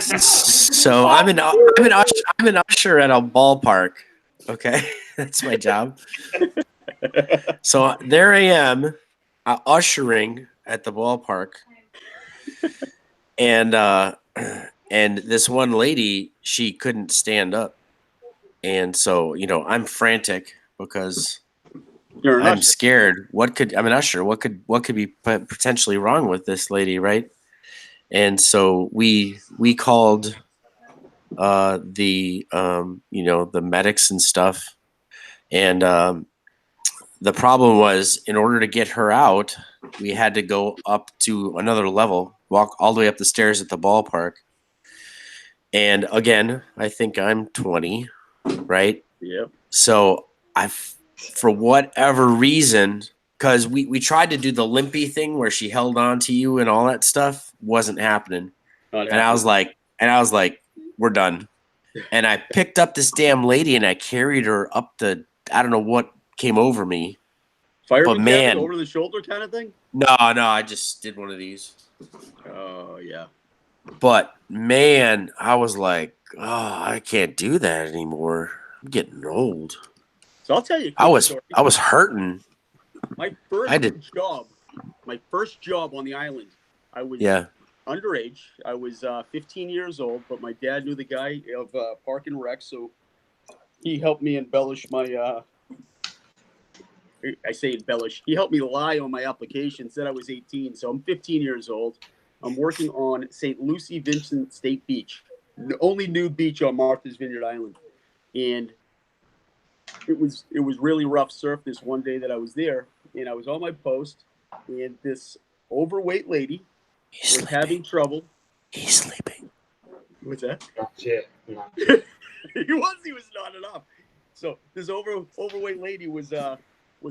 So I'm an usher at a ballpark. Okay, that's my job. So there I am, ushering at the ballpark, and this one lady, she couldn't stand up, and so I'm frantic because I'm scared. I'm an usher. What could be potentially wrong with this lady, right? And so we called the medics and stuff, and the problem was, in order to get her out, we had to go up to another level, walk all the way up the stairs at the ballpark. And again, I think I'm 20, right? Yep. So for whatever reason, because we tried to do the limpy thing where she held on to you and all that stuff, wasn't happening. And I was like, we're done. And I picked up this damn lady and I carried her up I don't know what came over me. Fireman over the shoulder kind of thing? No, I just did one of these. Oh, yeah. But man, I was like, I can't do that anymore. I'm getting old. So I'll tell you. I was hurting. My first job on the island, I was underage. I was 15 years old, but my dad knew the guy of Park and Rec, so he helped me embellish my. I say embellish. He helped me lie on my application. Said I was 18, so I'm 15 years old. I'm working on St. Lucie Vincent State Beach, the only nude beach on Martha's Vineyard Island, and it was really rough surf this one day that I was there, and I was on my post, and this overweight lady was having trouble. He's sleeping. What's that? Not yet. He was not enough. So this overweight lady was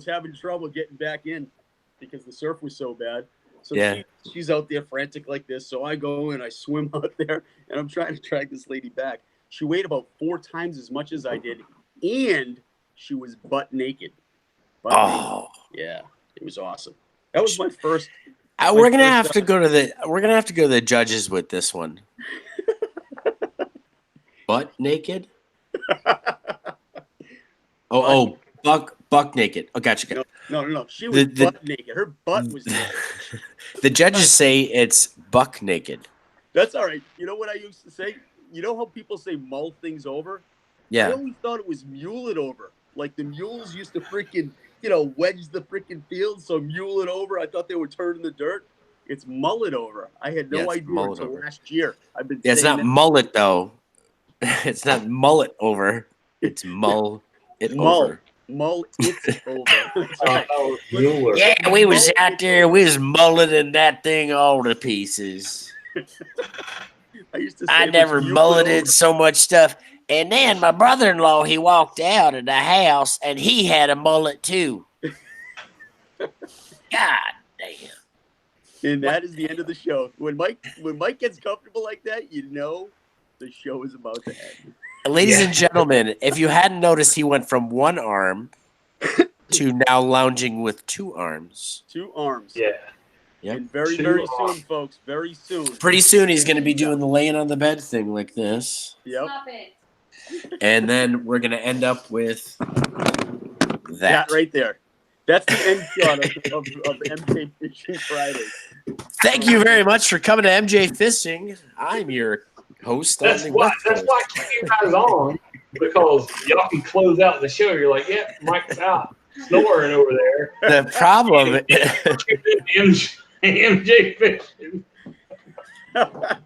having trouble getting back in because the surf was so bad. So she's out there frantic like this. So I go and I swim out there, and I'm trying to drag this lady back. She weighed about 4 times as much as I did, and she was butt naked. Naked. Yeah, it was awesome. That was my first. We're gonna have to go to the judges with this one. Butt naked. Buck naked. Oh, gotcha. No. She was butt naked. Her butt was naked. The judges say it's buck naked. That's all right. You know what I used to say? You know how people say mull things over? Yeah. I always thought it was mule it over. Like the mules used to freaking, wedge the freaking field, so mule it over. I thought they would turn in the dirt. It's mull it over. I had no idea until last year. I've been. Yeah, it's not mullet though. It's not mullet over. It's mull it over. Mull, it's over. That's right. Oh, Mueller. Yeah, we was out there. We was mulleting that thing all to pieces. I used to say I it was never Mueller. mulleted so much stuff. And then my brother-in-law, he walked out of the house and he had a mullet too. God damn. And that is the end of the show. When Mike gets comfortable like that, you know the show is about to end. Ladies and gentlemen, if you hadn't noticed, he went from one arm to now lounging with two arms. 2 arms. Yeah. Yep. And very, 2 very arms. soon, folks. Very soon. Pretty soon he's going to be doing the laying on the bed thing like this. Yep. Stop it. And then we're going to end up with that. That right there. That's the end shot of MJ Fishing Friday. Thank you very much for coming to MJ Fishing. I'm your host. That's on the why West that's Coast. why I keep you guys on, because y'all can close out the show. You're like, yeah, Mike's out snoring over there. The problem, MJ Fishing. But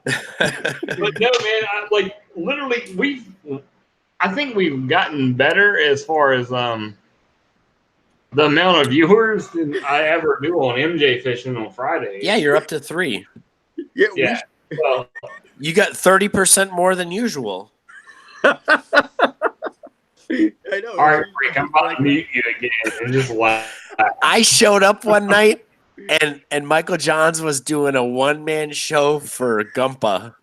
no, man, I think we've gotten better as far as the amount of viewers than I ever do on MJ Fishing on Friday. yeah, you're up to 3. Yeah. Yeah. Well, You got 30% more than usual. I know. all right, Frank, I'm about to mute you again and just laugh. I showed up one night and Michael Johns was doing a one-man show for Gumpa.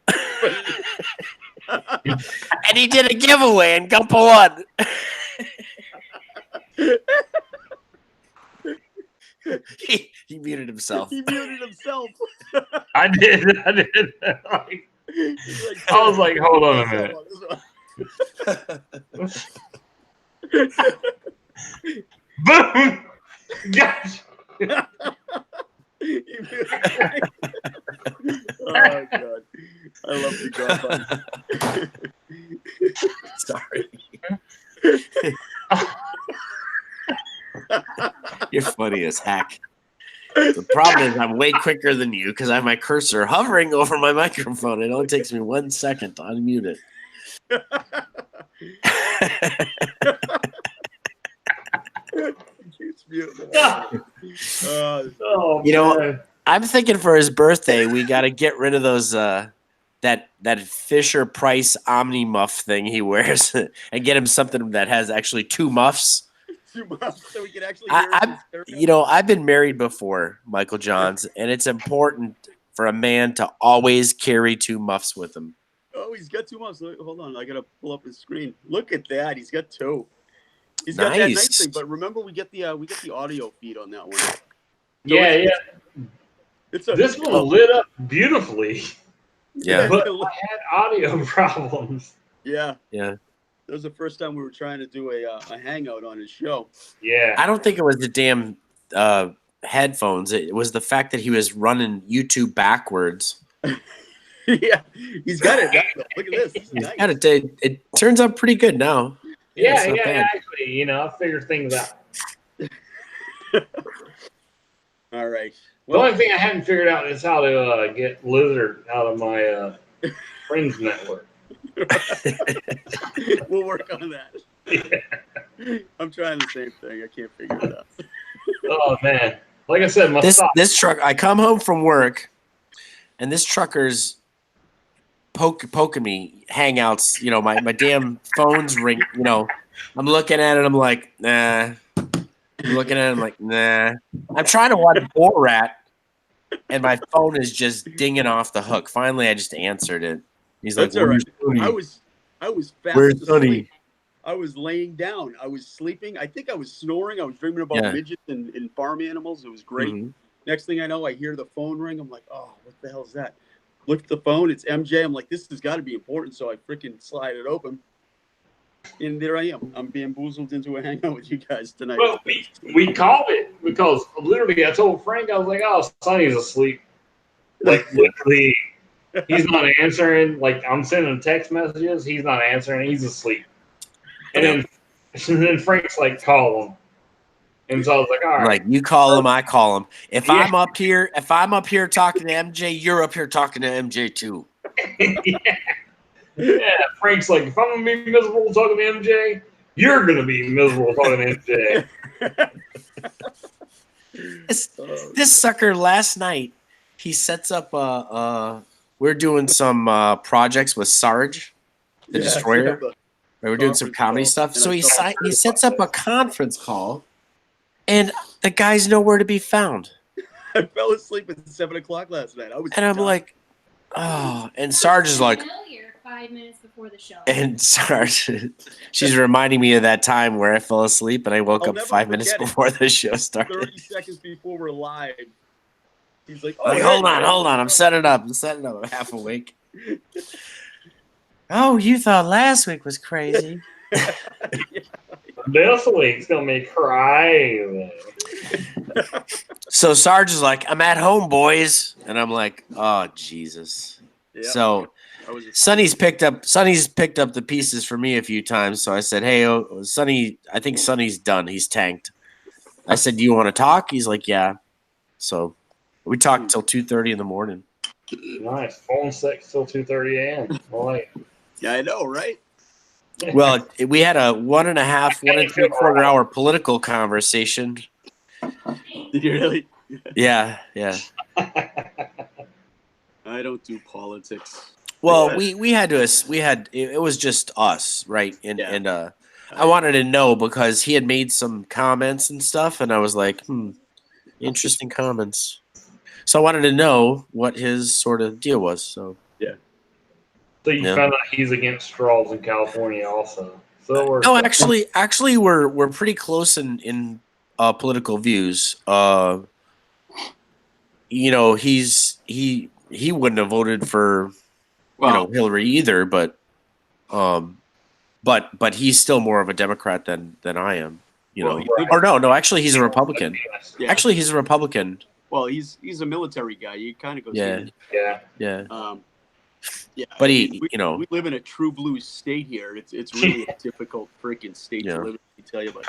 And he did a giveaway and Gumpa won. He muted himself. He muted himself. I did. I was like, hold on a minute. Boom! Gosh. Oh god, I love the Gumpa. Sorry. You're funny as heck. The problem is I'm way quicker than you because I have my cursor hovering over my microphone. It only takes me 1 second to unmute it. It's beautiful. Oh, You know, man. I'm thinking for his birthday, we got to get rid of those that Fisher Price Omni muff thing he wears and get him something that has actually 2 muffs. 2 months so we can actually hear I've been married before, Michael Johns, and it's important for a man to always carry 2 muffs with him. Oh, he's got 2 months. Hold on, I gotta pull up his screen. Look at that. He's got 2. He's got that nice Nice. thing. But remember, we get the audio feed on that one. So Yeah. It's This one lit up beautifully, Yeah. but I had audio problems. Yeah. Yeah. That was the first time we were trying to do a hangout on his show. Yeah. I don't think it was the damn headphones. It was the fact that he was running YouTube backwards. Yeah, he's got it. Look at this. This is nice. God, it turns out pretty good now. Yeah, it's not bad. actually, I figured things out. All right. The only thing I hadn't figured out is how to get Lizard out of my friends network. We'll work on that. Yeah. I'm trying the same thing. I can't figure it out. Oh man, like I said, my thought- This truck. I come home from work, and this trucker's poking me hangouts. My damn phone's ring. I'm looking at it. I'm like, nah. I'm looking at it. I'm like, nah. I'm trying to watch Borat, and my phone is just dinging off the hook. Finally, I just answered it. He's That's like, all right. "Where's I was fast Where's Sonny?" asleep. I was laying down. I was sleeping. I think I was snoring. I was dreaming about Yeah. midgets and farm animals. It was great. Mhm. Next thing I know, I hear the phone ring. I'm like, oh, what the hell is that? Look at the phone. It's MJ. I'm like, this has got to be important. So I freaking slide it open. And there I am. I'm bamboozled into a hangout with you guys tonight. Well, we called it because literally I told Frank, I was like, oh, Sonny's asleep. Like, literally, he's not answering. Like, I'm sending text messages. He's not answering. He's asleep. And then Frank's like, call him. And so I was like, all right. Like, you call him, I call him. If Yeah. I'm up here talking to MJ, you're up here talking to MJ too. Yeah, Frank's like, if I'm going to be miserable talking to MJ, You're gonna be miserable talking to MJ. This sucker last night, he sets up we're doing some projects with Sarge, the Destroyer. Right, we're doing some comedy stuff. So he sets up a conference call, and the guy's nowhere to be found. I fell asleep at 7 o'clock last night. I'm like, oh, and Sarge is like, 5 minutes before the show. and Sarge, she's reminding me of that time where I fell asleep and I woke I'll up never 5 minutes forget it. before the show started. 30 seconds before we're live. He's like, Like, hold on. I'm setting it up. I'm half awake. Oh, you thought last week was crazy. This week's gonna be crazy. So Sarge is like, I'm at home, boys. And I'm like, oh, Jesus. Yep. So Sonny's picked up the pieces for me a few times. So I said, hey, Sonny, I think Sonny's done. He's tanked. I said, do you want to talk? He's like, yeah. So we talked until 2:30 in the morning. Nice. Phone sex till 2:30 a.m. Boy. Yeah, I know, right? Well, we had a 1.5, 1.75 hour political conversation. Did you really? Yeah. I don't do politics. Well, we had it was just us, right? And I wanted to know because he had made some comments and stuff, and I was like, interesting comments. So I wanted to know what his sort of deal was. So So you found out he's against straws in California also. So no, actually, we're pretty close in political views. You know, he wouldn't have voted for Hillary either, but he's still more of a Democrat than I am. You know, or no, actually, he's a Republican. Yeah. Actually, he's a Republican. Well, he's a military guy. You kind of go. Yeah. Yeah. But we live in a true blue state here. It's really a difficult freaking state to live in. I tell you, but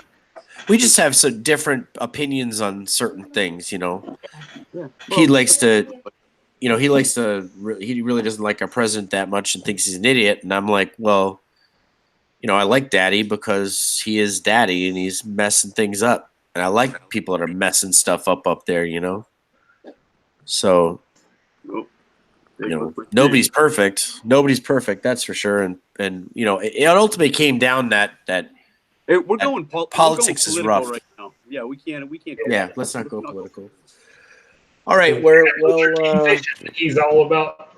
we just have some different opinions on certain things. You know, yeah. He likes to. He really doesn't like our president that much and thinks he's an idiot. And I'm like, well, I like Daddy because he is Daddy and he's messing things up. And I like people that are messing stuff up there, So, nobody's perfect. Nobody's perfect, that's for sure. And it ultimately came down that we're going politics is rough right now. Yeah, we can't. Yeah, let's not go political. All right, he's all about.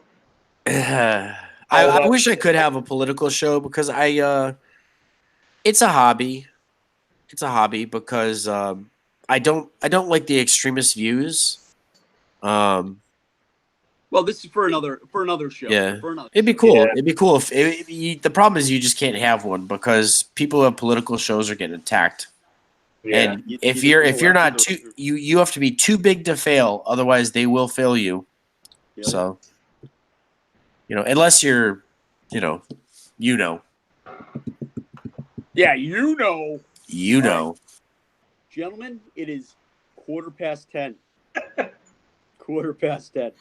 I wish I could have a political show because it's a hobby. It's a hobby because I don't like the extremist views. Well, this is for another show. Yeah, for it'd be cool. Yeah. It'd be cool the problem is you just can't have one because people who have political shows are getting attacked. Yeah. And if you're not too you have to be too big to fail, otherwise they will fail you. Yeah. So unless you're Yeah, Gentlemen, it is 10:15. 10:15.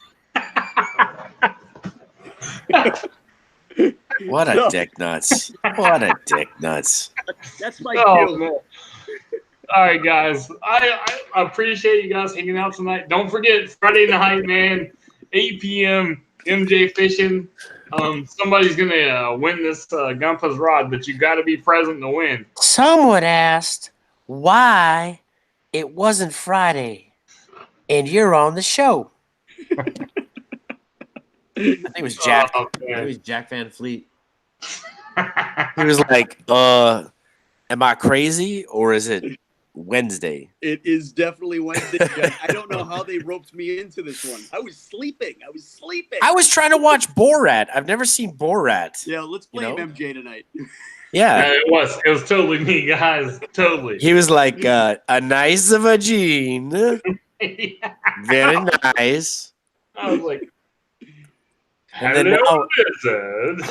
What a dick nuts. What a dick nuts. That's my Oh, man. All right, guys. I appreciate you guys hanging out tonight. Don't forget Friday night, man. 8 p.m. MJ Fishing. Somebody's gonna win this Gumpa's rod, but you got to be present to win. Someone asked why it wasn't Friday, and you're on the show. I think it was Jack. Oh, I think it was Jack Van Fleet. He was like, am I crazy or is it Wednesday? It is definitely Wednesday. I don't know how they roped me into this one. I was sleeping. I was trying to watch Borat. I've never seen Borat. Yeah, let's blame MJ tonight. Yeah. It was totally me, guys. Totally. He was like, a nice vagina. Very nice. I was like, And then hello, wizard.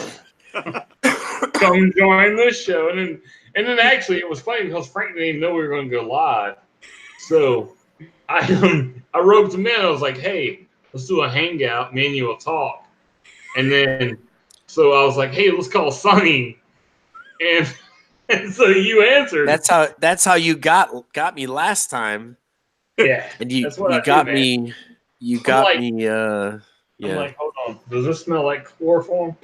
Come join the show. And then actually it was funny because Frank didn't even know we were going to go live. So I roped him in. I was like, hey, let's do a hangout. Me and you will talk. And then so I was like, hey, let's call Sonny. And And so you answered. That's how you got me last time. Yeah. And you That's what I got do, man. me. You I'm got like- me. I'm Yeah. like, hold on. Does this smell like chloroform?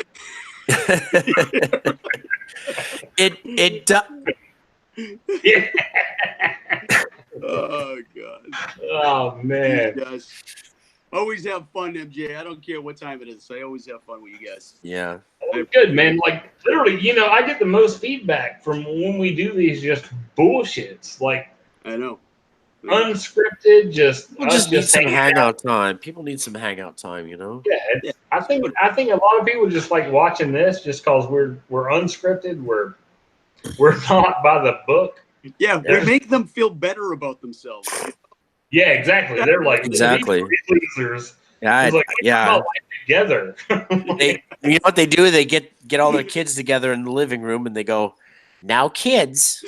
it Yeah. Oh God. Oh man. Yes. Always have fun, MJ. I don't care what time it is. I always have fun with you guys. Yeah. Well, good, man. Like literally, I get the most feedback from when we do these just bullshits, like I know. unscripted. People just need some hanging hangout time. People need some hangout time. You know. Yeah, I think a lot of people just like watching this just because we're unscripted. We're not by the book. Yeah, we make them feel better about themselves. Yeah, exactly. They're like Exactly. these losers. Yeah. It's like Yeah. about life together. You know what they do? They get all their kids together in the living room and they go, "Now, kids,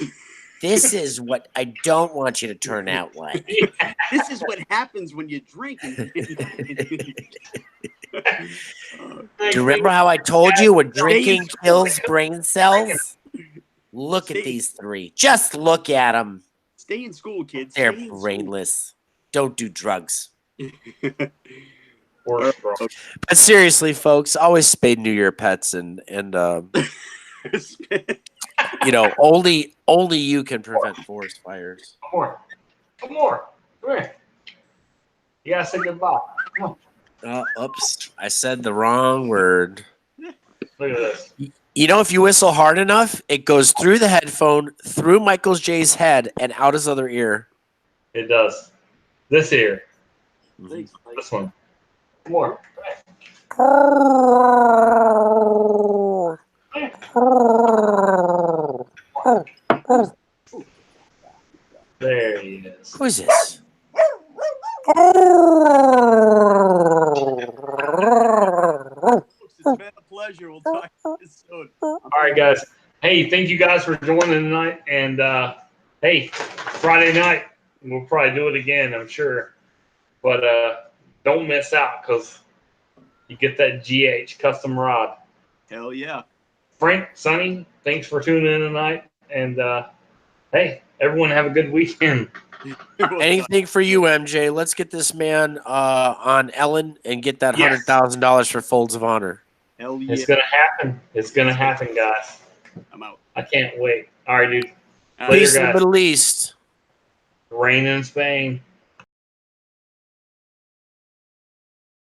this is what I don't want you to turn out like." This is what happens when you drink. Do you remember how I told you when drinking kills brain cells? Look at these three. Just look at them. Stay in school, kids. They're Stay in school. brainless. Don't do drugs. Or strong. But seriously, folks, always spay and neuter your pets, and only you can prevent forest fires. Come on. Come here. You gotta say goodbye. Come on. Oops, I said the wrong word. Look at this. You know, if you whistle hard enough, it goes through the headphone, through Michael J's head, and out his other ear. It does. This ear. Thanks. This one. Come on. There he is. Who is this? It's been a pleasure. We'll talk to you soon. All right, guys. Hey, thank you guys for joining tonight. And hey, Friday night we'll probably do it again, I'm sure. But don't miss out because you get that GH custom rod. Hell yeah. Frank, Sonny, thanks for tuning in tonight. And hey, everyone have a good weekend. Anything for you, MJ. Let's get this man on Ellen and get that Yes. $100,000 for Folds of Honor. Hell yeah. It's gonna happen. It's gonna happen, guys. I'm out. I can't wait. All right, dude. All right. Peace in the guys. Middle East. Rain in Spain.